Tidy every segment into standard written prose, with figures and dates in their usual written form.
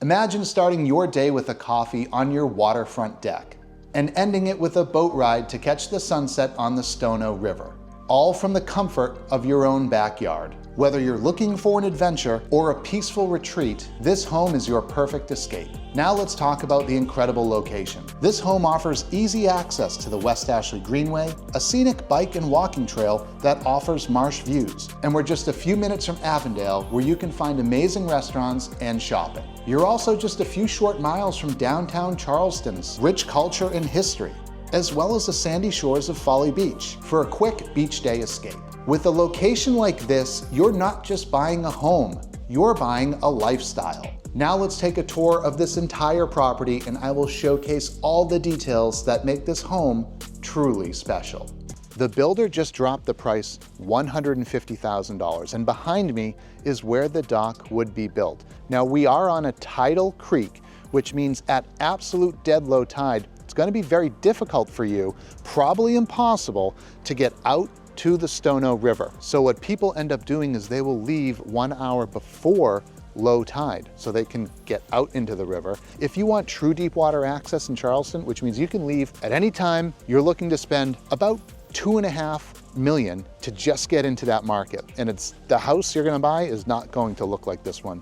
Imagine starting your day with a coffee on your waterfront deck and ending it with a boat ride to catch the sunset on the Stono River, all from the comfort of your own backyard. Whether you're looking for an adventure or a peaceful retreat, this home is your perfect escape. Now let's talk about the incredible location. This home offers easy access to the West Ashley Greenway, a scenic bike and walking trail that offers Marsh views, and we're just a few minutes from Avondale, where you can find amazing restaurants and shopping. You're also just a few short miles from downtown Charleston's rich culture and history, as well as the sandy shores of Folly Beach for a quick beach day escape. With a location like this, you're not just buying a home, you're buying a lifestyle. Now let's take a tour of this entire property and I will showcase all the details that make this home truly special. The builder just dropped the price $150,000, and behind me is where the dock would be built. Now we are on a tidal creek, which means at absolute dead low tide, it's going to be very difficult for you, probably impossible, to get out to the Stono River. So what people end up doing is they will leave 1 hour before low tide so they can get out into the river. If you want true deep water access in Charleston, which means you can leave at any time, you're looking to spend about $2.5 million to just get into that market. And the house you're gonna buy is not going to look like this one,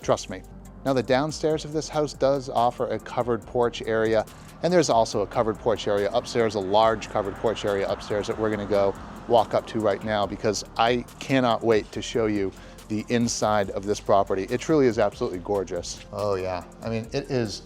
trust me. Now the downstairs of this house does offer a covered porch area, and there's also a covered porch area upstairs, a large covered porch area upstairs that we're gonna go walk up to right now because I cannot wait to show you the inside of this property. It truly is absolutely gorgeous. Oh yeah, I mean, it is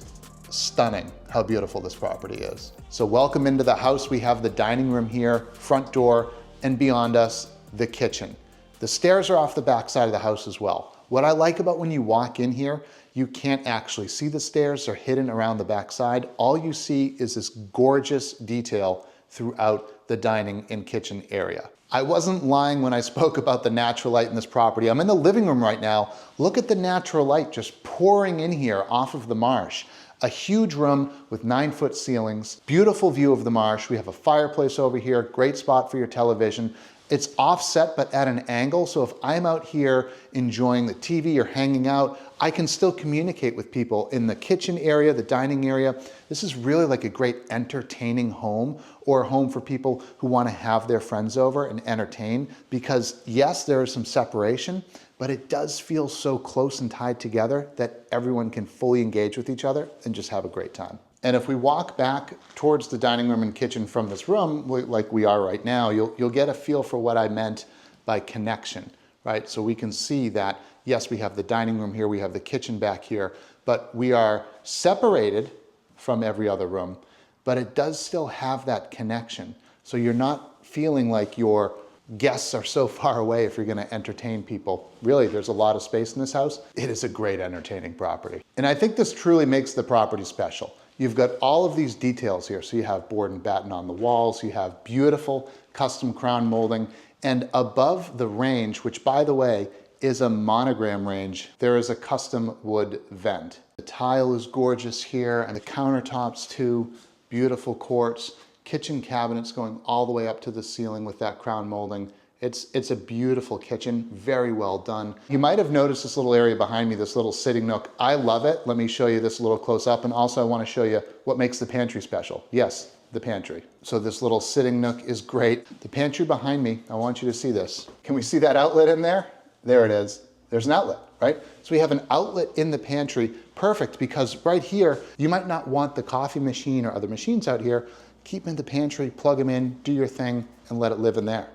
stunning how beautiful this property is. So welcome into the house. We have the dining room here, front door, and beyond us, the kitchen. The stairs are off the back side of the house as well. What I like about when you walk in here, you can't actually see the stairs. They're hidden around the back side. All you see is this gorgeous detail throughout the dining and kitchen area. I wasn't lying when I spoke about the natural light in this property. I'm in the living room right now. Look at the natural light just pouring in here off of the marsh. A huge room with 9-foot ceilings, beautiful view of the marsh. We have a fireplace over here, great spot for your television. It's offset but at an angle, so if I'm out here enjoying the TV or hanging out, I can still communicate with people in the kitchen area, the dining area. This is really like a great entertaining home, or a home for people who want to have their friends over and entertain, because yes, there is some separation, but it does feel so close and tied together that everyone can fully engage with each other and just have a great time. And if we walk back towards the dining room and kitchen from this room, like we are right now, you'll get a feel for what I meant by connection, right? So we can see that, yes, we have the dining room here, we have the kitchen back here, but we are separated from every other room, but it does still have that connection. So you're not feeling like your guests are so far away if you're gonna entertain people. Really, there's a lot of space in this house. It is a great entertaining property. And I think this truly makes the property special. You've got all of these details here. So you have board and batten on the walls, you have beautiful custom crown molding, and above the range, which by the way, is a monogram range, there is a custom wood vent. The tile is gorgeous here, and the countertops too, beautiful quartz, kitchen cabinets going all the way up to the ceiling with that crown molding. It's a beautiful kitchen, very well done. You might have noticed this little area behind me, this little sitting nook. I love it. Let me show you this a little close up, and also I want to show you what makes the pantry special. Yes, the pantry. So this little sitting nook is great. The pantry behind me, I want you to see this. Can we see that outlet in there? There it is. There's an outlet, right? So we have an outlet in the pantry, perfect, because right here, you might not want the coffee machine or other machines out here. Keep them in the pantry, plug them in, do your thing, and let it live in there.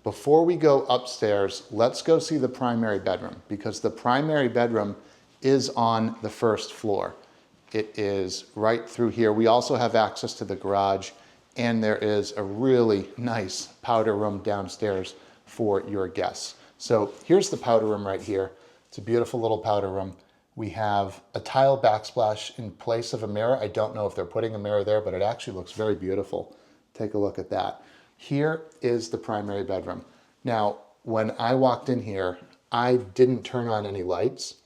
Before we go upstairs, let's go see the primary bedroom, because the primary bedroom is on the first floor. It is right through here. We also have access to the garage, and there is a really nice powder room downstairs for your guests. So here's the powder room right here. It's a beautiful little powder room. We have a tile backsplash in place of a mirror. I don't know if they're putting a mirror there, but it actually looks very beautiful. Take a look at that. Here is the primary bedroom. Now, when I walked in here, I didn't turn on any lights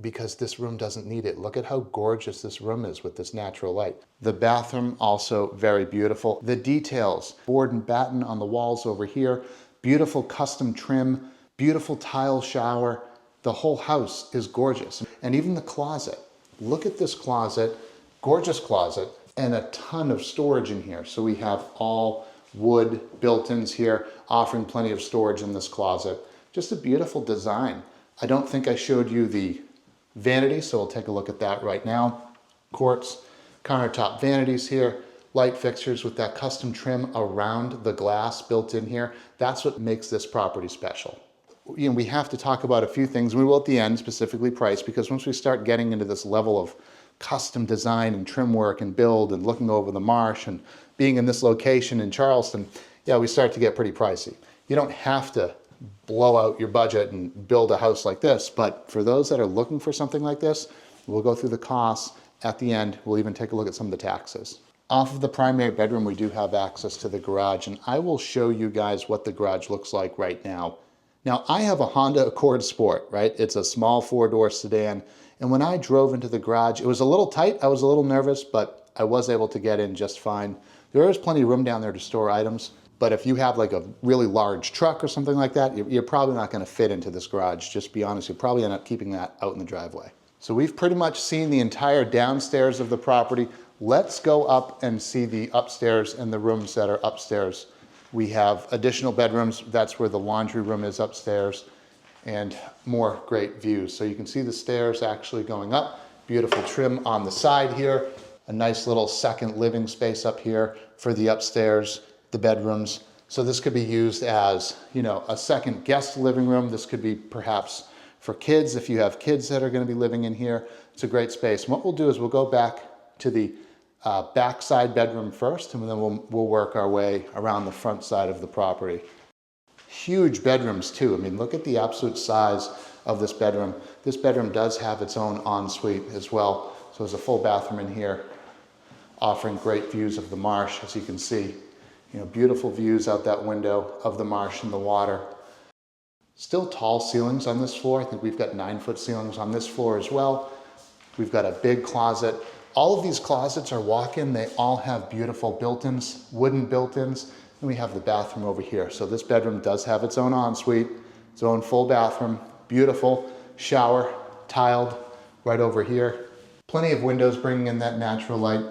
because this room doesn't need it. Look at how gorgeous this room is with this natural light. The bathroom also very beautiful. The details, board and batten on the walls over here, beautiful custom trim, beautiful tile shower. The whole house is gorgeous. And even the closet. look at this closet, gorgeous closet, and a ton of storage in here. So we have all wood built-ins here, offering plenty of storage in this closet. Just a beautiful design. I don't think I showed you the vanity, so we'll take a look at that right now. Quartz countertop vanities here, light fixtures with that custom trim around the glass built in here. That's what makes this property special. You know, we have to talk about a few things. We will at the end, specifically price, because once we start getting into this level of custom design and trim work and build and looking over the marsh and being in this location in Charleston, yeah, we start to get pretty pricey. You don't have to blow out your budget and build a house like this, but for those that are looking for something like this, we'll go through the costs at the end. We'll even take a look at some of the taxes. Off of the primary bedroom, we do have access to the garage, and I will show you guys what the garage looks like right now. Now, I have a Honda Accord Sport, right? It's a small 4-door sedan. And when I drove into the garage, it was a little tight. I was a little nervous, but I was able to get in just fine. There is plenty of room down there to store items, but if you have like a really large truck or something like that, you're probably not gonna fit into this garage. Just be honest, you'll probably end up keeping that out in the driveway. So we've pretty much seen the entire downstairs of the property. Let's go up and see the upstairs and the rooms that are upstairs. We have additional bedrooms. That's where the laundry room is upstairs, and more great views. So you can see the stairs actually going up. Beautiful trim on the side here. A nice little second living space up here for the upstairs, the bedrooms. So this could be used as, you know, a second guest living room. This could be perhaps for kids, if you have kids that are going to be living in here. It's a great space. And what we'll do is we'll go back to the backside bedroom first, and then we'll work our way around the front side of the property. Huge bedrooms too. I mean, look at the absolute size of this bedroom. This bedroom does have its own ensuite as well. So there's a full bathroom in here, offering great views of the marsh, as you can see. You know, beautiful views out that window of the marsh and the water. Still tall ceilings on this floor. I think we've got 9-foot ceilings on this floor as well. We've got a big closet. All of these closets are walk-in. They all have beautiful built-ins, wooden built-ins. And we have the bathroom over here. So this bedroom does have its own ensuite, its own full bathroom, beautiful shower, tiled right over here. Plenty of windows bringing in that natural light.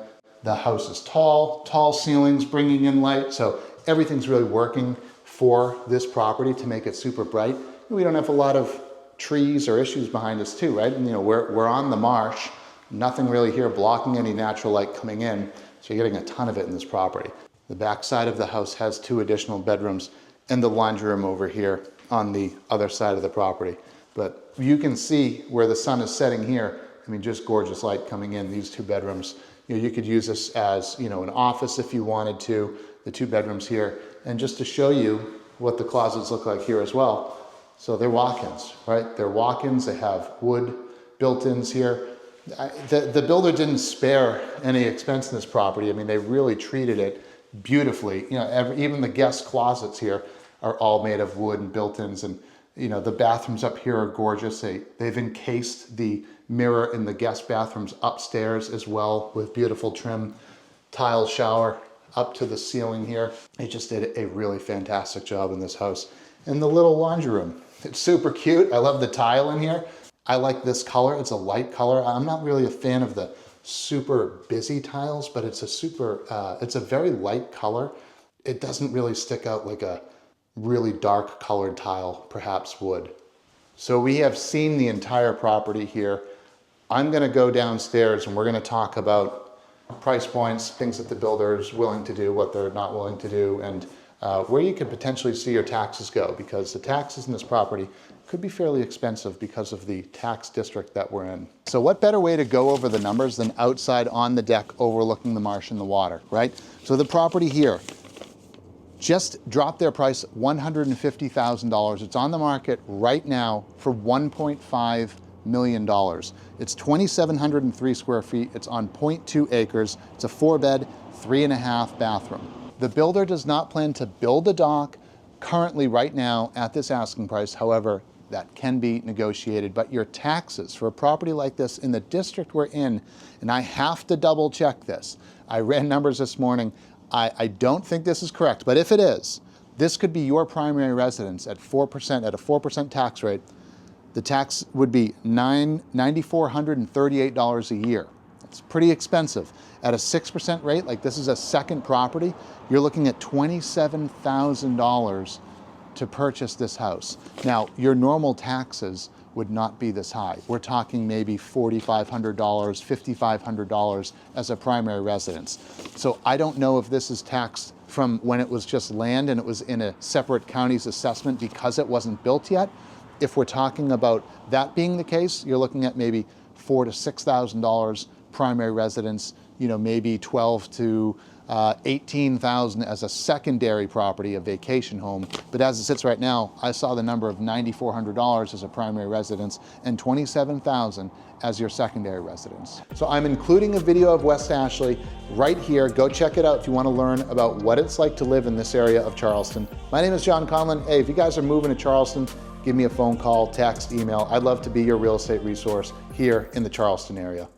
The house is tall ceilings bringing in light. So everything's really working for this property to make it super bright. And we don't have a lot of trees or issues behind us too, right? And you know, we're on the marsh. Nothing really here blocking any natural light coming in, so you're getting a ton of it in this property. The back side of the house has 2 additional bedrooms and the laundry room over here on the other side of the property. But you can see where the sun is setting here. I mean, just gorgeous light coming in these 2 bedrooms. You know, you could use this as, you know, an office if you wanted to, the 2 bedrooms here. And just to show you what the closets look like here as well. So they're walk-ins, right? They're walk-ins, they have wood built-ins here. The builder didn't spare any expense in this property. I mean, they really treated it beautifully. You know, even the guest closets here are all made of wood and built-ins, and you know, the bathrooms up here are gorgeous. They've encased the mirror in the guest bathrooms upstairs as well with beautiful trim, tile shower up to the ceiling here. They just did a really fantastic job in this house. And the little laundry room, it's super cute. I love the tile in here. I like this color. It's a light color. I'm not really a fan of the super busy tiles, but it's a very light color. It doesn't really stick out like a really dark colored tile perhaps would. So we have seen the entire property here. I'm gonna go downstairs and we're gonna talk about price points, things that the builder is willing to do, what they're not willing to do, and where you could potentially see your taxes go, because the taxes in this property could be fairly expensive because of the tax district that we're in. So what better way to go over the numbers than outside on the deck overlooking the marsh and the water, right? So the property here just dropped their price $150,000. It's on the market right now for $1.5 million. It's 2,703 square feet. It's on 0.2 acres. It's a 4-bed, 3.5 bathroom. The builder does not plan to build a dock currently right now at this asking price. However, that can be negotiated, but your taxes for a property like this in the district we're in, and I have to double check this. I ran numbers this morning. I don't think this is correct, but if it is, this could be your primary residence at 4%, at a 4% tax rate. the tax would be $9,438 a year. It's pretty expensive. At a 6% rate, like this is a second property, you're looking at $27,000 to purchase this house. Now, your normal taxes would not be this high. We're talking maybe $4,500, $5,500 as a primary residence. So I don't know if this is taxed from when it was just land and it was in a separate county's assessment because it wasn't built yet. If we're talking about that being the case, you're looking at maybe $4,000 to $6,000 primary residence, you know, maybe $12,000 to $18,000 as a secondary property, a vacation home. But as it sits right now, I saw the number of $9,400 as a primary residence and $27,000 as your secondary residence. So I'm including a video of West Ashley right here. Go check it out if you want to learn about what it's like to live in this area of Charleston. My name is John Conlon. Hey, if you guys are moving to Charleston, give me a phone call, text, email. I'd love to be your real estate resource here in the Charleston area.